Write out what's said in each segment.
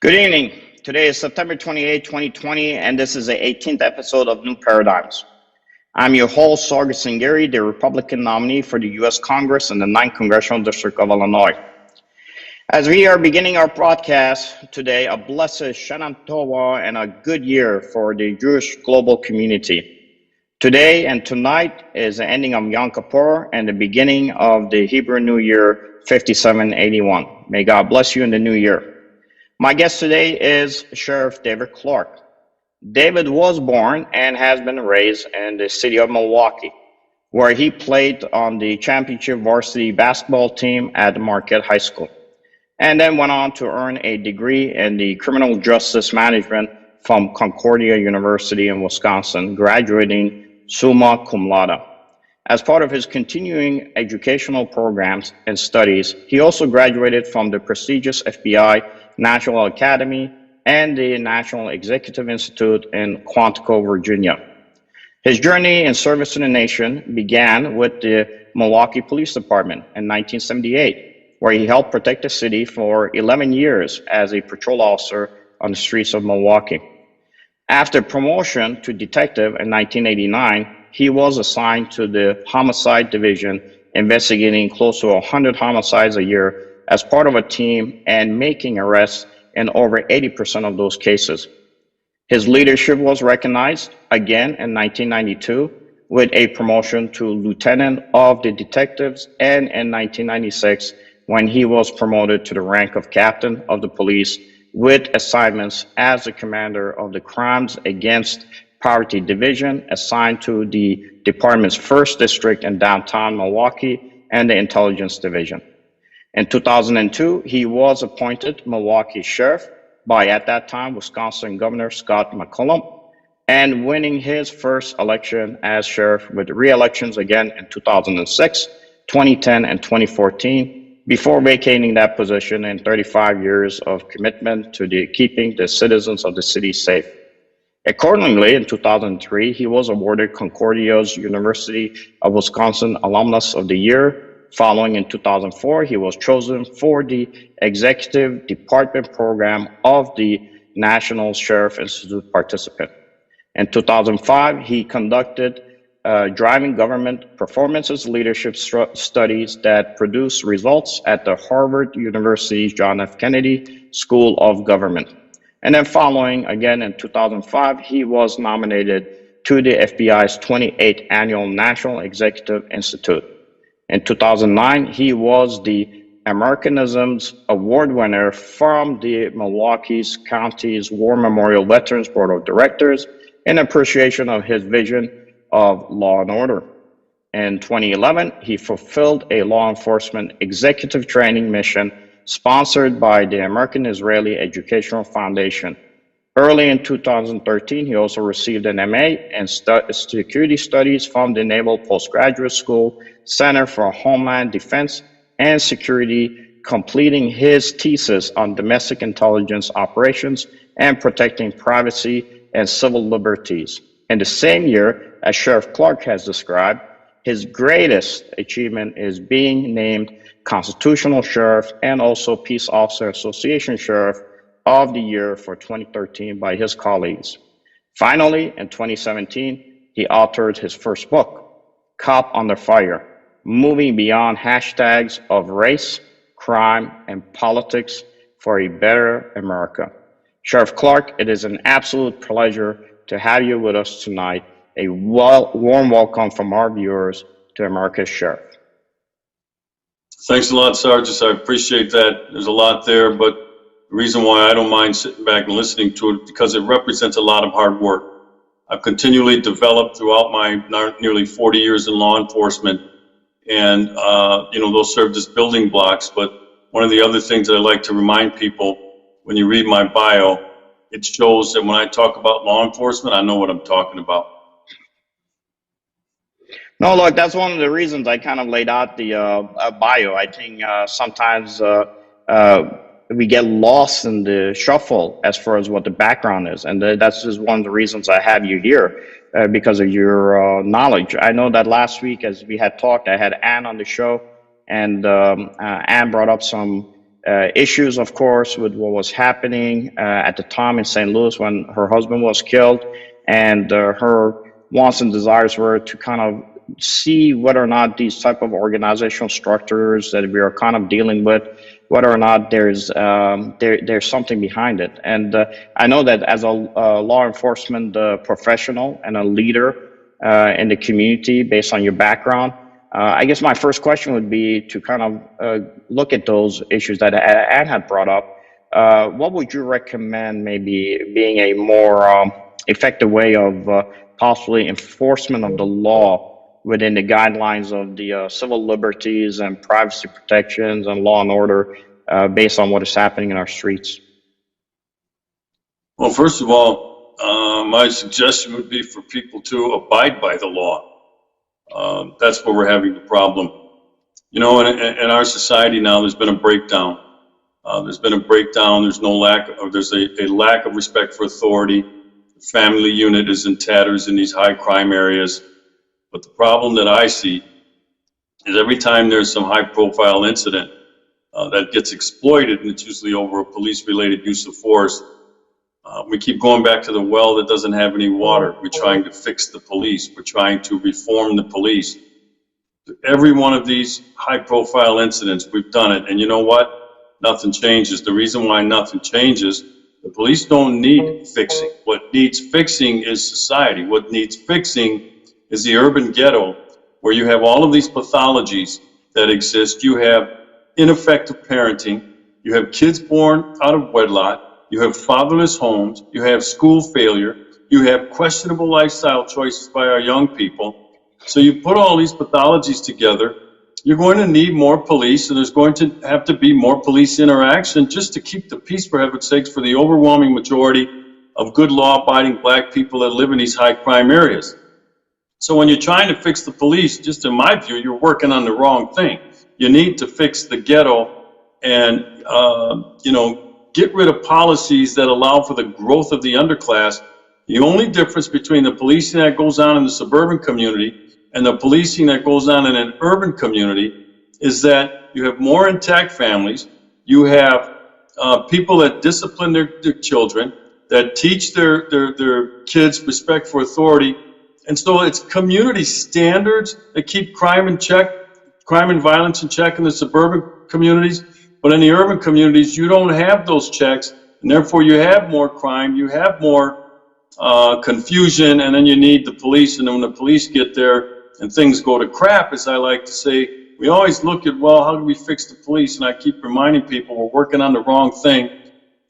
Good evening. Today is September 28, 2020, and this is the 18th episode of New Paradigms. I'm your host, Sargis Sangari, the Republican nominee for the U.S. Congress in the 9th Congressional District of Illinois. As we are beginning our broadcast today, a blessed Shana Tova and a good year for the Jewish global community. Today and tonight is the ending of Yom Kippur and the beginning of the Hebrew New Year 5781. May God bless you in the new year. My guest today is Sheriff David Clarke. David was born and has been raised in the city of Milwaukee, where he played on the championship varsity basketball team at Marquette High School, and then went on to earn a degree in the criminal justice management from Concordia University in Wisconsin, graduating summa cum laude. As part of his continuing educational programs and studies, he also graduated from the prestigious FBI National Academy and the National Executive Institute in Quantico, Virginia. His journey in service to the nation began with the Milwaukee Police Department in 1978, where he helped protect the city for 11 years as a patrol officer on the streets of Milwaukee. After promotion to detective in 1989, he was assigned to the Homicide Division, investigating close to 100 homicides a year as part of a team and making arrests in over 80% of those cases. His leadership was recognized again in 1992 with a promotion to lieutenant of the detectives, and in 1996 when he was promoted to the rank of captain of the police with assignments as the commander of the Crimes Against Poverty Division, assigned to the department's 1st District in downtown Milwaukee and the Intelligence Division. In 2002, he was appointed Milwaukee Sheriff by, at that time, Wisconsin Governor Scott McCollum, and winning his first election as sheriff with re-elections again in 2006, 2010, and 2014, before vacating that position in 35 years of commitment to keeping the citizens of the city safe. Accordingly, in 2003, he was awarded Concordia's University of Wisconsin Alumnus of the Year. Following in 2004, he was chosen for the Executive Department Program of the National Sheriff Institute participant. In 2005, he conducted driving government performances leadership studies that produced results at the Harvard University's John F. Kennedy School of Government. And then following again in 2005, he was nominated to the FBI's 28th Annual National Executive Institute. In 2009, he was the Americanism's award winner from the Milwaukee County's War Memorial Veterans Board of Directors in appreciation of his vision of law and order. In 2011, he fulfilled a law enforcement executive training mission sponsored by the American Israeli Educational Foundation. Early in 2013, he also received an MA in Security Studies from the Naval Postgraduate School Center for Homeland Defense and Security, completing his thesis on domestic intelligence operations and protecting privacy and civil liberties. In the same year, as Sheriff Clarke has described, his greatest achievement is being named Constitutional Sheriff and also Peace Officer Association Sheriff of the Year for 2013 by his colleagues. Finally, in 2017, he authored his first book, Cop Under Fire, moving beyond hashtags of race, crime, and politics for a better America. Sheriff Clarke, it is an absolute pleasure to have you with us tonight. A warm welcome from our viewers to America's Sheriff. Thanks a lot, Sargis. I appreciate that. There's a lot there, but the reason why I don't mind sitting back and listening to it, because it represents a lot of hard work. I've continually developed throughout my nearly 40 years in law enforcement, and those served as building blocks. But one of the other things that I like to remind people, when you read my bio, it shows that when I talk about law enforcement, I know what I'm talking about. No, look, that's one of the reasons I kind of laid out the bio. I think sometimes we get lost in the shuffle as far as what the background is. And that's just one of the reasons I have you here, because of your knowledge. I know that last week, as we had talked, I had Ann on the show, and Ann brought up some issues, of course, with what was happening at the time in St. Louis when her husband was killed, and her wants and desires were to kind of see whether or not these type of organizational structures that we are kind of dealing with, whether or not there's something behind it. And I know that as a law enforcement professional and a leader in the community, based on your background, I guess my first question would be to kind of look at those issues that Anne had brought up. What would you recommend maybe being a more effective way of possibly enforcement of the law within the guidelines of the civil liberties and privacy protections and law and order based on what is happening in our streets? Well, first of all, my suggestion would be for people to abide by the law. That's where we're having the problem. You know, in our society now, there's been a breakdown. There's been a breakdown. There's no lack, or there's a lack of respect for authority. The family unit is in tatters in these high crime areas. But the problem that I see is every time there's some high profile incident that gets exploited, and it's usually over a police related use of force, we keep going back to the well that doesn't have any water. We're trying to fix the police. We're trying to reform the police. Every one of these high profile incidents, we've done it. And you know what? Nothing changes. The reason why nothing changes, the police don't need fixing. What needs fixing is society. What needs fixing is the urban ghetto, where you have all of these pathologies that exist. You have ineffective parenting. You have kids born out of wedlock. You have fatherless homes. You have school failure. You have questionable lifestyle choices by our young people. So you put all these pathologies together, you're going to need more police, and there's going to have to be more police interaction just to keep the peace, for heaven's sakes, for the overwhelming majority of good law-abiding black people that live in these high crime areas. So when you're trying to fix the police, just in my view, you're working on the wrong thing. You need to fix the ghetto and, get rid of policies that allow for the growth of the underclass. The only difference between the policing that goes on in the suburban community and the policing that goes on in an urban community is that you have more intact families, you have people that discipline their children, that teach their kids respect for authority. And so it's community standards that keep crime in check, crime and violence in check in the suburban communities. But in the urban communities, you don't have those checks, and therefore you have more crime, you have more confusion, and then you need the police. And then when the police get there and things go to crap, as I like to say, we always look at, well, how do we fix the police? And I keep reminding people we're working on the wrong thing.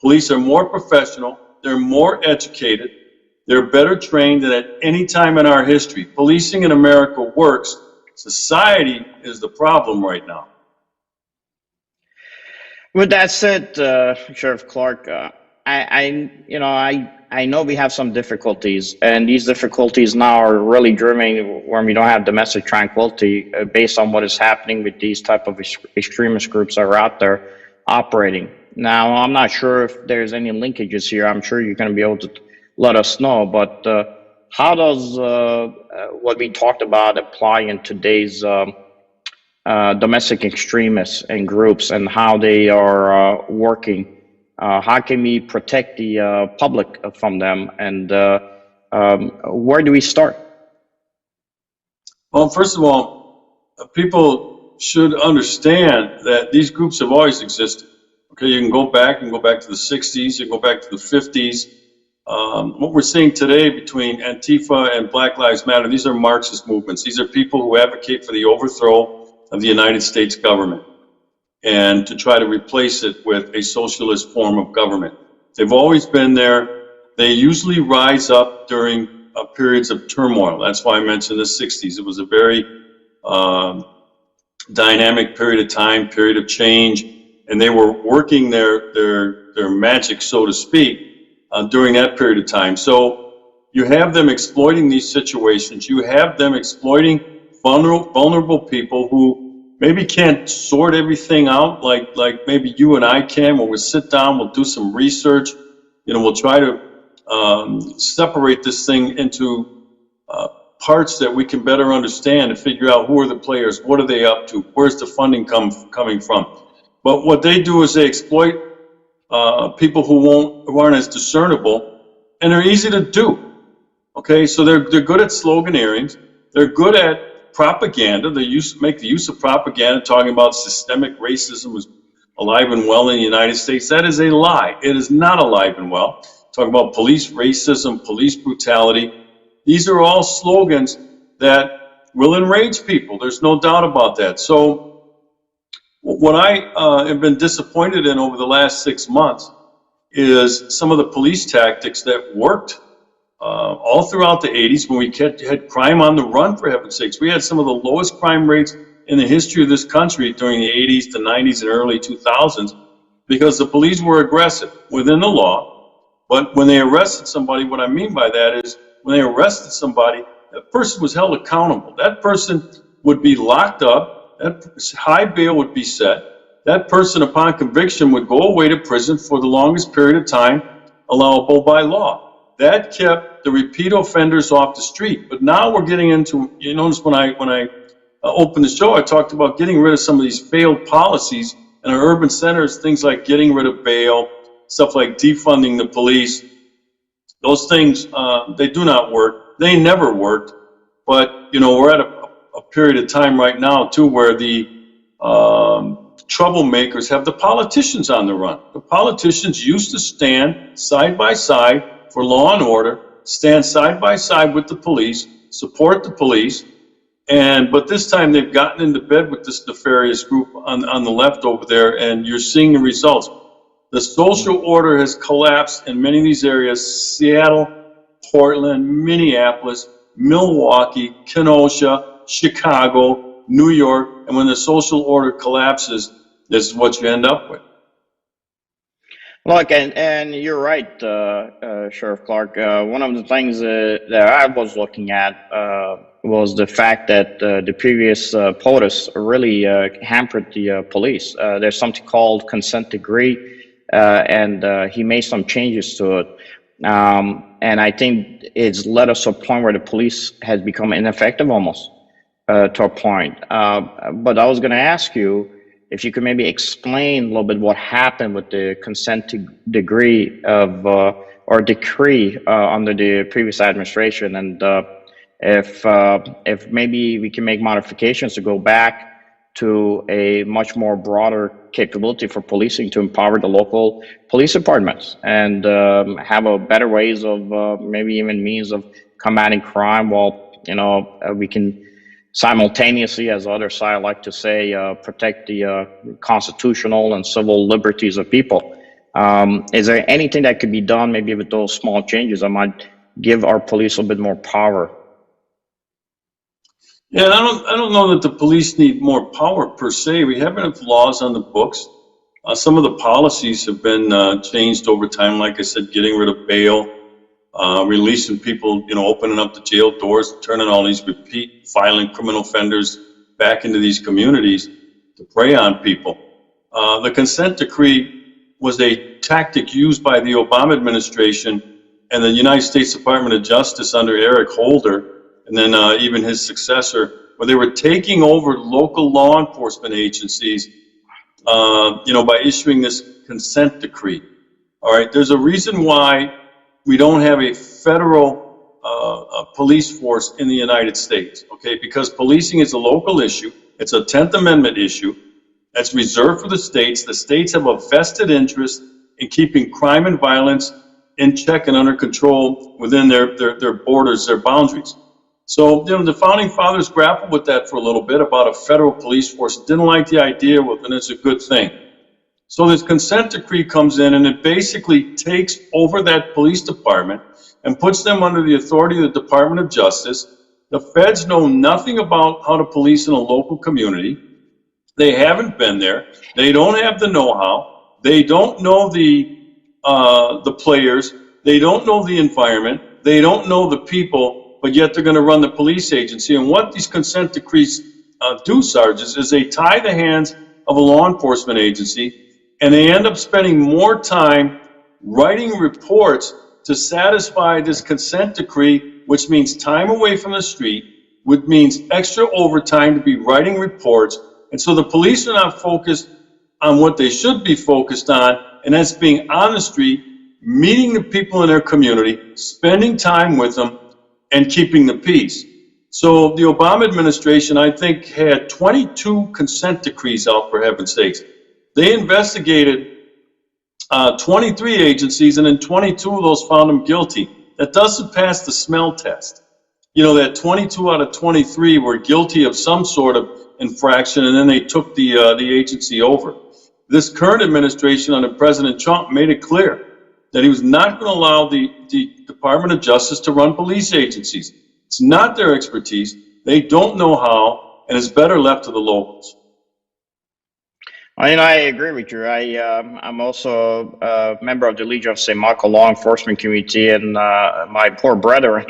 Police are more professional, they're more educated, they're better trained than at any time in our history. Policing in America works. Society is the problem right now. With that said, Sheriff Clarke, I know we have some difficulties, and these difficulties now are really driven when we don't have domestic tranquility based on what is happening with these type of extremist groups that are out there operating. Now, I'm not sure if there's any linkages here. I'm sure you're going to be able to let us know, but how does what we talked about apply in today's domestic extremists and groups and how they are working? How can we protect the public from them, and where do we start? Well, first of all, people should understand that these groups have always existed. Okay, you can go back to the 60s, you can go back to the 50s. What we're seeing today between Antifa and Black Lives Matter, these are Marxist movements. These are people who advocate for the overthrow of the United States government and to try to replace it with a socialist form of government. They've always been there. They usually rise up during periods of turmoil. That's why I mentioned the 60s. It was a very dynamic period of time, period of change, and they were working their magic, so to speak, during that period of time. So you have them exploiting these situations. You have them exploiting vulnerable people who maybe can't sort everything out like maybe you and I can, where we'll sit down, we'll do some research, we'll try to separate this thing into parts that we can better understand and figure out who are the players, what are they up to, where's the funding coming from. But what they do is they exploit people who aren't as discernible, and they're easy to do. Okay, so they're good at sloganeering. They're good at propaganda. They make the use of propaganda, talking about systemic racism is alive and well in the United States. That is a lie. It is not alive and well. Talking about police racism, police brutality. These are all slogans that will enrage people. There's no doubt about that. So what I have been disappointed in over the last 6 months is some of the police tactics that worked all throughout the 80s when we had crime on the run, for heaven's sakes. We had some of the lowest crime rates in the history of this country during the 80s, the 90s, and early 2000s because the police were aggressive within the law. But when they arrested somebody, what I mean by that is when they arrested somebody, that person was held accountable. That person would be locked up. That high bail would be set. That person, upon conviction, would go away to prison for the longest period of time allowable by law. That kept the repeat offenders off the street. But now we're getting into, you notice when I opened the show, I talked about getting rid of some of these failed policies in our urban centers, things like getting rid of bail, stuff like defunding the police. Those things, they do not work. They never worked. But, you know, we're at a period of time right now, too, where the troublemakers have the politicians on the run. The politicians used to stand side by side for law and order, stand side by side with the police, support the police, but this time they've gotten into bed with this nefarious group on the left over there, and you're seeing the results. The social order has collapsed in many of these areas: Seattle, Portland, Minneapolis, Milwaukee, Kenosha, Chicago, New York, and when the social order collapses, this is what you end up with. Look, and you're right, Sheriff Clarke. One of the things that I was looking at was the fact that the previous POTUS really hampered the police. There's something called consent decree, and he made some changes to it. And I think it's led us to a point where the police has become ineffective almost to a point. But I was going to ask you if you could maybe explain a little bit what happened with the consent decree or decree under the previous administration, and if maybe we can make modifications to go back to a much more broader capability for policing to empower the local police departments and have a better ways of maybe even means of combating crime while, you know, we can simultaneously, as the other side like to say, protect the constitutional and civil liberties of people. Is there anything that could be done maybe with those small changes that might give our police a bit more power? Yeah, I don't know that the police need more power per se. We have enough laws on the books. Some of the policies have been changed over time. Like I said, getting rid of bail, releasing people, you know, opening up the jail doors, turning all these repeat violent criminal offenders back into these communities to prey on people. The consent decree was a tactic used by the Obama administration and the United States Department of Justice under Eric Holder, and then even his successor, where they were taking over local law enforcement agencies, you know, by issuing this consent decree. All right, there's a reason why we don't have a federal police force in the United States, okay? Because policing is a local issue. It's a 10th Amendment issue. That's reserved for the states. The states have a vested interest in keeping crime and violence in check and under control within their borders, their boundaries. So, you know, the founding fathers grappled with that for a little bit about a federal police force. Didn't like the idea, well, then it's a good thing. So this consent decree comes in and it basically takes over that police department and puts them under the authority of the Department of Justice. The feds know nothing about how to police in a local community. They haven't been there. They don't have the know-how. They don't know the players. They don't know the environment. They don't know the people. But yet they're going to run the police agency. And what these consent decrees do, Sargis, is they tie the hands of a law enforcement agency, and they end up spending more time writing reports to satisfy this consent decree, which means time away from the street, which means extra overtime to be writing reports. And so the police are not focused on what they should be focused on, and that's being on the street, meeting the people in their community, spending time with them, and keeping the peace. So the Obama administration, I think, had 22 consent decrees out, for heaven's sakes. They investigated 23 agencies, and then 22 of those found them guilty. That doesn't pass the smell test. You know, that 22 out of 23 were guilty of some sort of infraction, and then they took the agency over. This current administration under President Trump made it clear that he was not going to allow the Department of Justice to run police agencies. It's not their expertise. They don't know how, and it's better left to the locals. I agree with you. I'm also a member of the Legion of St. Michael law enforcement community, and my poor brethren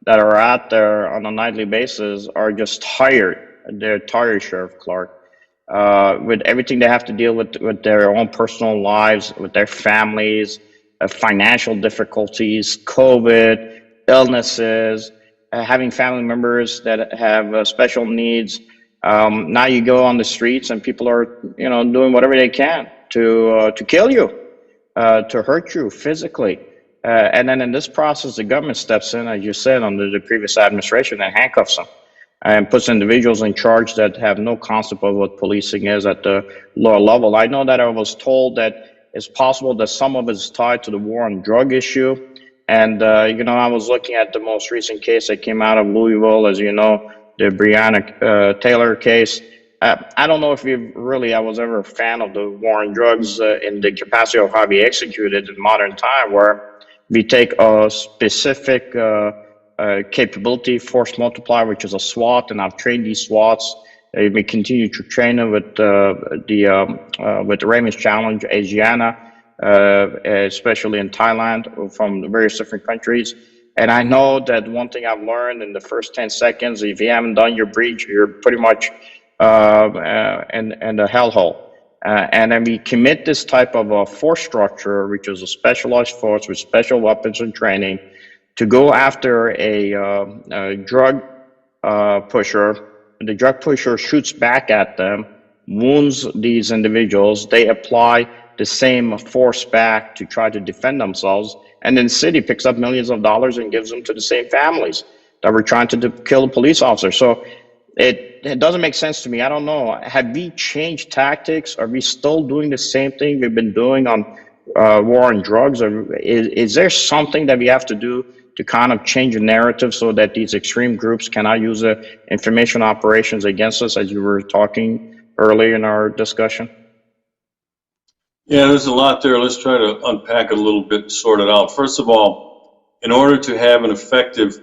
that are out there on a nightly basis are just tired. They're tired, Sheriff Clarke, with everything they have to deal with their own personal lives, with their families, financial difficulties, COVID, illnesses, having family members that have special needs. Now you go on the streets and people are, doing whatever they can to kill you, to hurt you physically. And then in this process, the government steps in, as you said, under the previous administration, and handcuffs them and puts individuals in charge that have no concept of what policing is at the lower level. I know that I was told that it's possible that some of it is tied to the war on drug issue. And, I was looking at the most recent case that came out of Louisville, as you know, the Breonna Taylor case. I don't know if I was ever a fan of the war on drugs in the capacity of how we execute it in modern time, where we take a specific capability force multiplier, which is a SWAT, and I've trained these SWATs. We continue to train them with the Raymond's Challenge, Asiana, especially in Thailand, from various different countries. And I know that one thing I've learned in the first 10 seconds, if you haven't done your breach, you're pretty much in the hellhole. And then we commit this type of a force structure, which is a specialized force with special weapons and training, to go after a drug pusher. The drug pusher shoots back at them, wounds these individuals. They apply the same force back to try to defend themselves. And then the city picks up millions of dollars and gives them to the same families that were trying to kill the police officer. So it doesn't make sense to me. I don't know. Have we changed tactics? Are we still doing the same thing we've been doing on war on drugs? Or is there something that we have to do to kind of change the narrative so that these extreme groups cannot use the information operations against us, as you were talking earlier in our discussion? Yeah, there's a lot there. Let's try to unpack it a little bit and sort it out. First of all, in order to have an effective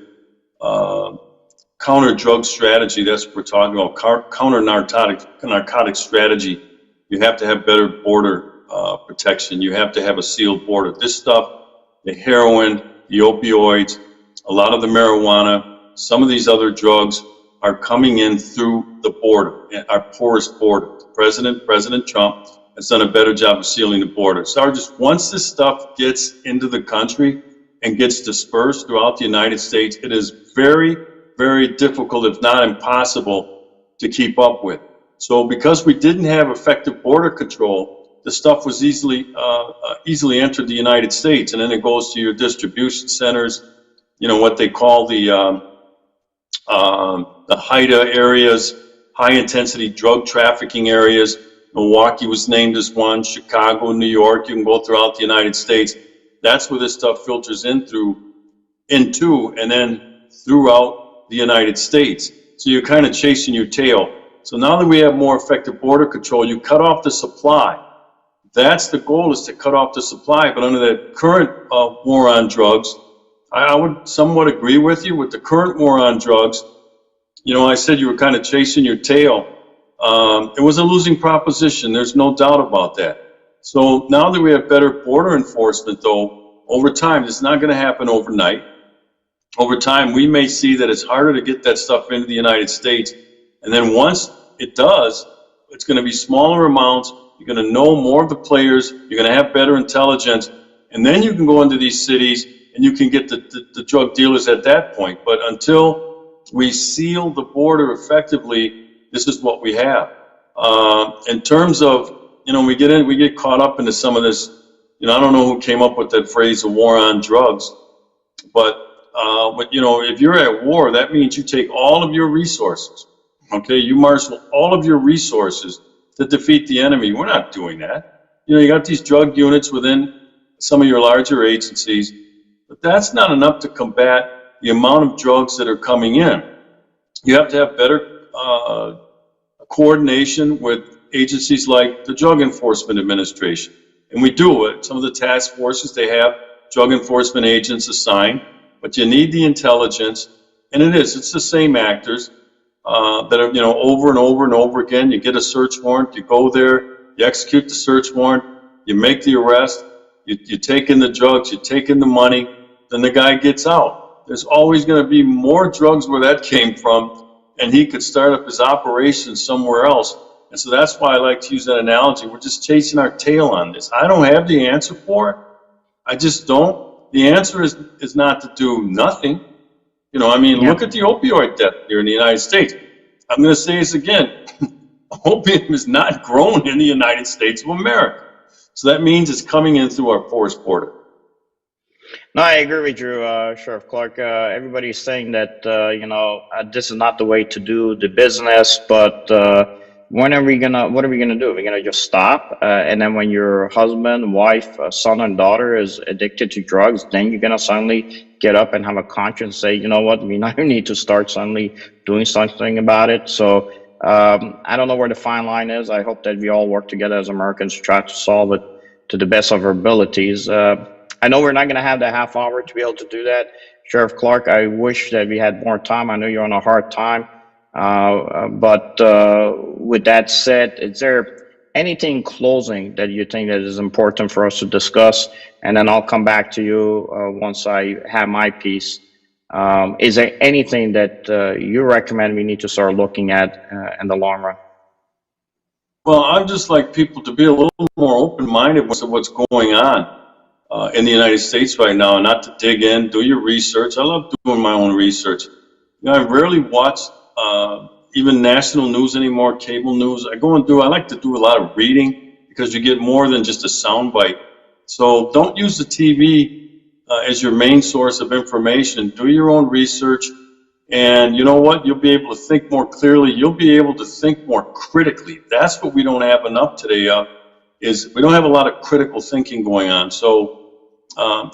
counter-drug strategy, that's what we're talking about, counter-narcotic strategy, you have to have better border protection. You have to have a sealed border. This stuff, the heroin, the opioids, a lot of the marijuana, some of these other drugs are coming in through the border, our porous border. President Trump has done a better job of sealing the border. Sargis, once this stuff gets into the country and gets dispersed throughout the United States, it is very, very difficult, if not impossible, to keep up with. So because we didn't have effective border control, the stuff was easily entered the United States, and then it goes to your distribution centers, what they call the HIDTA areas, high-intensity drug trafficking areas. Milwaukee was named as one, Chicago, New York, you can go throughout the United States. That's where this stuff filters into, and then throughout the United States. So you're kind of chasing your tail. So now that we have more effective border control, you cut off the supply. That's the goal, is to cut off the supply. But under the current war on drugs, I would somewhat agree with you. With the current war on drugs, I said you were kind of chasing your tail. It was a losing proposition. There's no doubt about that. So now that we have better border enforcement, though, over time, it's not going to happen overnight. Over time, we may see that it's harder to get that stuff into the United States. And then once it does, it's going to be smaller amounts. You're going to know more of the players. You're going to have better intelligence. And then you can go into these cities and you can get the drug dealers at that point. But until we seal the border effectively, this is what we have. In terms of, we get caught up into some of this. I don't know who came up with that phrase, "a war on drugs," but if you're at war, that means you take all of your resources. Okay, you marshal all of your resources to defeat the enemy. We're not doing that. You got these drug units within some of your larger agencies, but that's not enough to combat the amount of drugs that are coming in. You have to have better coordination with agencies like the Drug Enforcement Administration. And we do it. Some of the task forces, they have drug enforcement agents assigned, but you need the intelligence, and it's the same actors that are, over and over and over again. You get a search warrant, you go there, you execute the search warrant, you make the arrest, you take in the drugs, you take in the money, then the guy gets out. There's always going to be more drugs where that came from, and he could start up his operations somewhere else. And so that's why I like to use that analogy. We're just chasing our tail on this. I don't have the answer for it. I just don't. The answer is not to do nothing. Look at the opioid death here in the United States. I'm going to say this again. Opium is not grown in the United States of America. So that means it's coming in through our porous border. No, I agree with you, Sheriff Clarke. Everybody's saying that, this is not the way to do the business, but what are we gonna do? Are we gonna just stop? And then when your husband, wife, son, and daughter is addicted to drugs, then you're gonna suddenly get up and have a conscience, say, you know what, we now need to start suddenly doing something about it. So I don't know where the fine line is. I hope that we all work together as Americans to try to solve it to the best of our abilities. I know we're not going to have the half hour to be able to do that. Sheriff Clarke, I wish that we had more time. I know you're on a hard time. But with that said, is there anything in closing that you think that is important for us to discuss? And then I'll come back to you once I have my piece. Is there anything that you recommend we need to start looking at in the long run? Well, I'd just like people to be a little more open-minded with what's going on in the United States right now, and not to dig in, do your research. I love doing my own research. I rarely watch even national news anymore, cable news. I like to do a lot of reading because you get more than just a soundbite. So don't use the TV as your main source of information. Do your own research, and you know what? You'll be able to think more clearly. You'll be able to think more critically. That's what we don't have enough today of, is we don't have a lot of critical thinking going on. So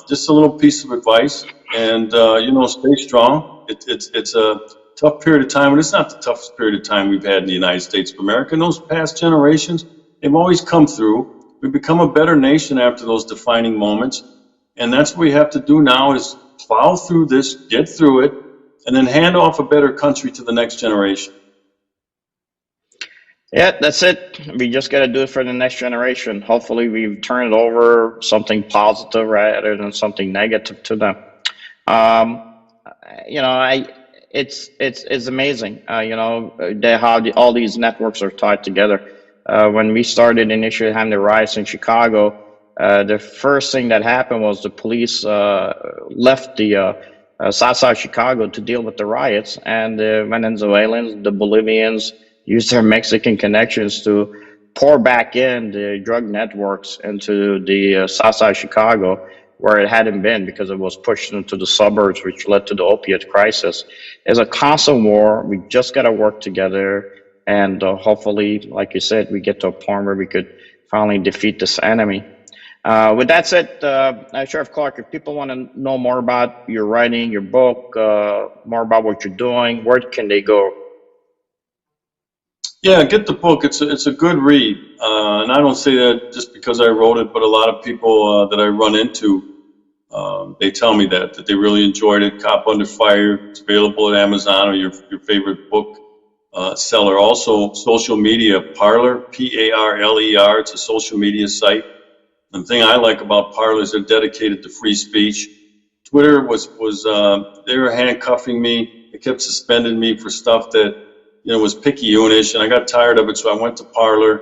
just a little piece of advice, and stay strong. It's a tough period of time, but it's not the toughest period of time we've had in the United States of America. In those past generations, they've always come through. We've become a better nation after those defining moments, and that's what we have to do now, is plow through this, get through it, and then hand off a better country to the next generation. Yeah, that's it. We just got to do it for the next generation. Hopefully, we've turned it over something positive rather than something negative to them. It's amazing. How all these networks are tied together. When we started initially having the riots in Chicago, the first thing that happened was the police left the south side of Chicago to deal with the riots, and the Venezuelans, the Bolivians, used their Mexican connections to pour back in the drug networks into the south side of Chicago, where it hadn't been because it was pushed into the suburbs, which led to the opiate crisis. It's a constant war. We just got to work together, and hopefully, like you said, we get to a point where we could finally defeat this enemy. With that said, Sheriff Clarke, if people want to know more about your writing, your book, more about what you're doing, where can they go? Yeah, get the book. It's a good read, and I don't say that just because I wrote it, but a lot of people that I run into, they tell me that they really enjoyed it. Cop Under Fire. It's available at Amazon or your favorite book seller. Also, social media, Parler, Parler. It's a social media site. And the thing I like about Parler is they're dedicated to free speech. Twitter was they were handcuffing me. They kept suspending me for stuff that was picayune-ish, and I got tired of it, so I went to Parler.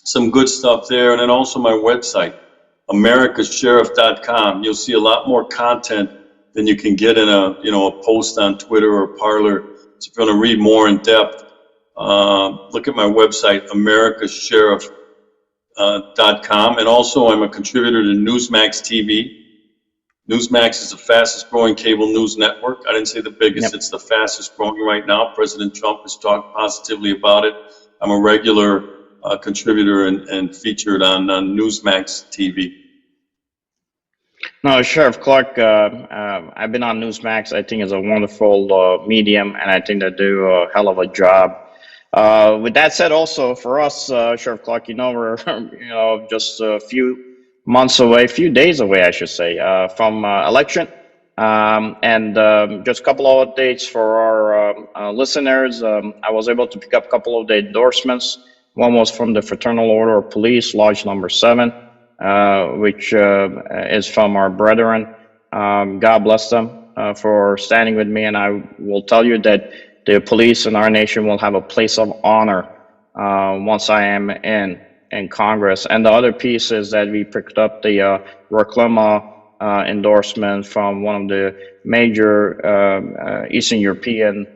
Some good stuff there, and then also my website, americasheriff.com. You'll see a lot more content than you can get in a post on Twitter or Parler. So if you want to read more in depth, Look at my website, americasheriff.com, and also I'm a contributor to Newsmax TV. Newsmax is the fastest growing cable news network. I didn't say the biggest, It's the fastest growing right now. President Trump has talked positively about it. I'm a regular contributor and featured on Newsmax TV. No, Sheriff Clarke, I've been on Newsmax. I think it's a wonderful medium, and I think they do a hell of a job. With that said, also for us, Sheriff Clarke, we're just a few months away, few days away, I should say, from election. And just a couple of updates for our listeners. I was able to pick up a couple of the endorsements. One was from the Fraternal Order of Police, Lodge number 7, which is from our brethren. God bless them for standing with me. And I will tell you that the police in our nation will have a place of honor once I am in Congress. And the other piece is that we picked up the Reclama endorsement from one of the major Eastern European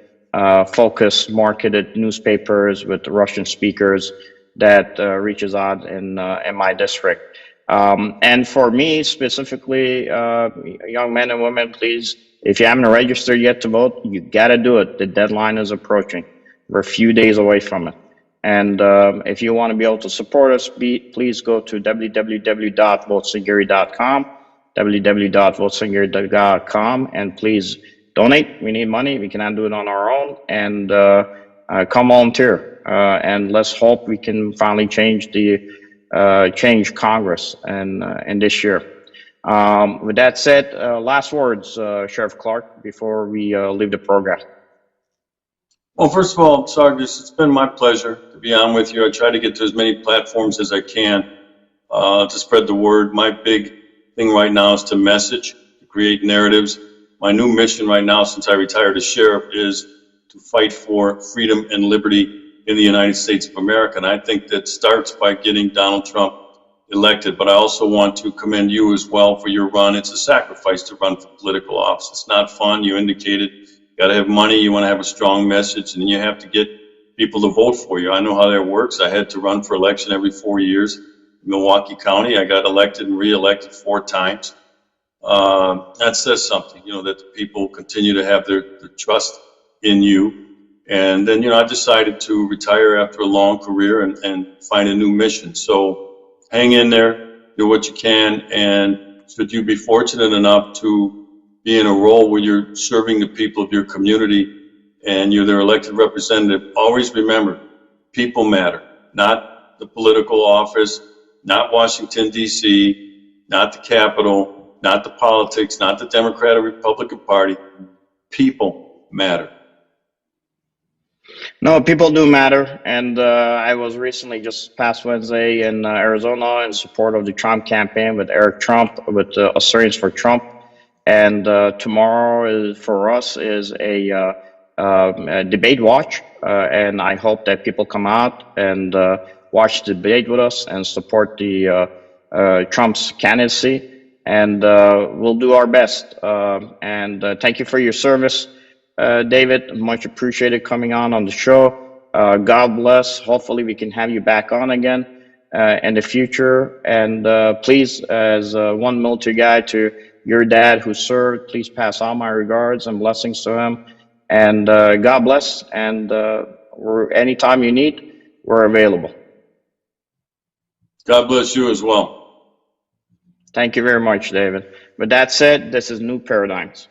focused marketed newspapers with Russian speakers that reaches out in my district. And for me specifically, young men and women, please, if you haven't registered yet to vote, you got to do it. The deadline is approaching. We're a few days away from it. And if you want to be able to support us, please go to www.votesangari.com, www.votesangari.com, and please donate. We need money. We cannot do it on our own. And come volunteer. And let's hope we can finally change Congress and this year. With that said, last words, Sheriff Clarke, before we leave the program. Well, first of all, Sargis, it's been my pleasure to be on with you. I try to get to as many platforms as I can to spread the word. My big thing right now is to message, to create narratives. My new mission right now, since I retired as sheriff, is to fight for freedom and liberty in the United States of America. And I think that starts by getting Donald Trump elected. But I also want to commend you as well for your run. It's a sacrifice to run for political office. It's not fun. You indicated you got to have money, you want to have a strong message, and you have to get people to vote for you. I know how that works. I had to run for election every 4 years in Milwaukee County. I got elected and re-elected 4 times. That says something, that the people continue to have their trust in you. And then, I decided to retire after a long career and find a new mission. So hang in there, do what you can, and should you be fortunate enough to be in a role where you're serving the people of your community and you're their elected representative, always remember, people matter, not the political office, not Washington, D.C., not the Capitol, not the politics, not the Democrat or Republican Party. People matter. No, people do matter. And I was recently, just past Wednesday, in Arizona in support of the Trump campaign with Eric Trump, with Australians for Trump. And tomorrow for us is a debate watch. And I hope that people come out and watch the debate with us and support the Trump's candidacy. And we'll do our best. And thank you for your service, David. Much appreciated coming on the show. God bless. Hopefully we can have you back on again in the future. And please, as one military guy to your dad who served, please pass on my regards and blessings to him. And God bless. And anytime you need, we're available. God bless you as well. Thank you very much, David. With that said, this is New Paradigms.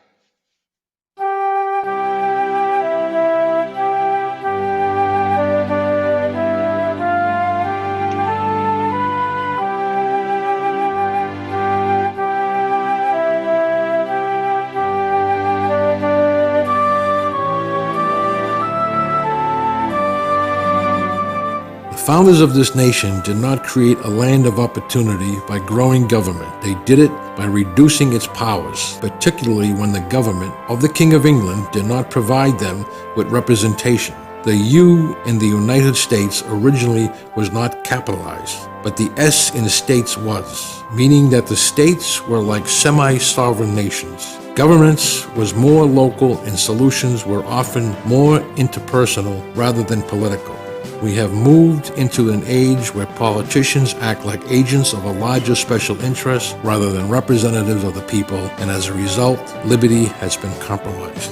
The founders of this nation did not create a land of opportunity by growing government. They did it by reducing its powers, particularly when the government of the King of England did not provide them with representation. The U in the United States originally was not capitalized, but the S in the states was, meaning that the states were like semi-sovereign nations. Governance was more local and solutions were often more interpersonal rather than political. We have moved into an age where politicians act like agents of a larger special interest rather than representatives of the people, and as a result, liberty has been compromised.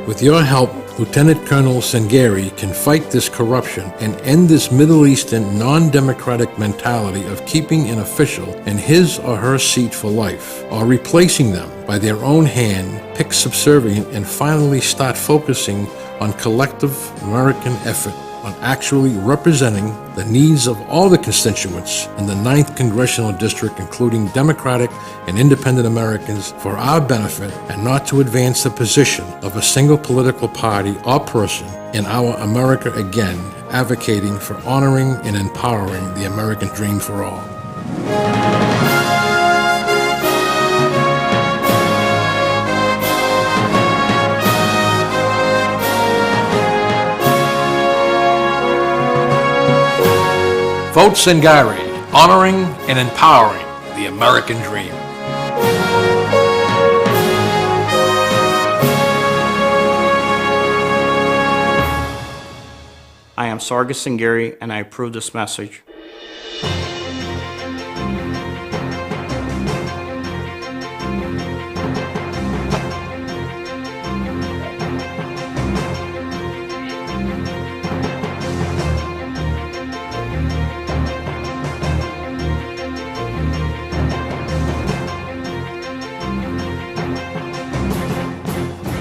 With your help, Lieutenant Colonel Sangari can fight this corruption and end this Middle Eastern non-democratic mentality of keeping an official in his or her seat for life, or replacing them by their own hand, pick subservient, and finally start focusing on collective American effort on actually representing the needs of all the constituents in the 9th Congressional District, including Democratic and Independent Americans, for our benefit, and not to advance the position of a single political party or person in our America again, advocating for honoring and empowering the American dream for all. Vote Sangari, honoring and empowering the American dream. I am Sargis Sangari, and I approve this message.